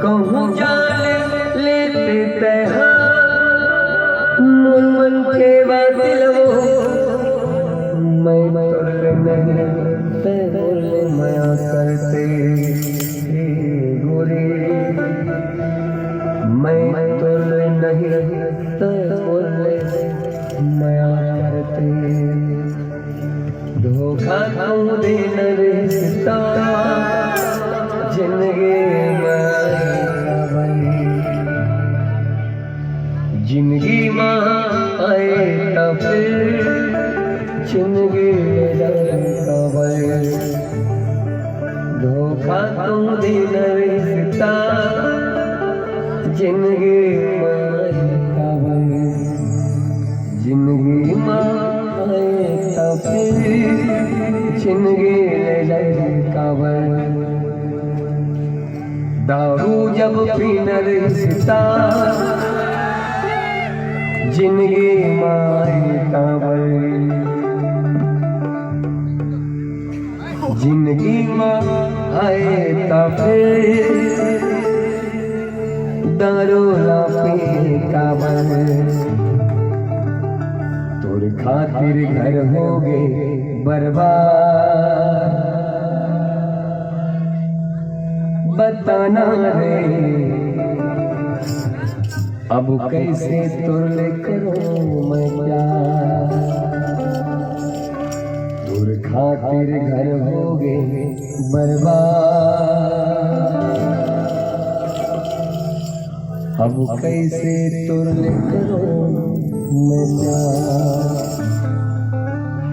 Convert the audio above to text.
कहूँ जान लेते तहा मन के बादल वो मैं तुर नहीं बोल माया करते गोरे मैं तुर नहीं बोल माया करते धोखा क्यों देना रिश्ता जिंदगी जिंदगी माँ आए तब जिंदगी कबर धोखा तुम दिन रिश्ता जिंदगी कबर जिंदगी माँ आए तब जिंदगी कबर दारू जब पीना रिश्ता जिंदगी माए काबर जिंदगी आए तबे दारू ना पी काबर तोर खातिर घर हो गए बर्बाद बताना रे अब कैसे तुर करूं मैं क्या तुर खातिर घर हो गए बर्बाद अब कैसे तुर करूं मैं क्या।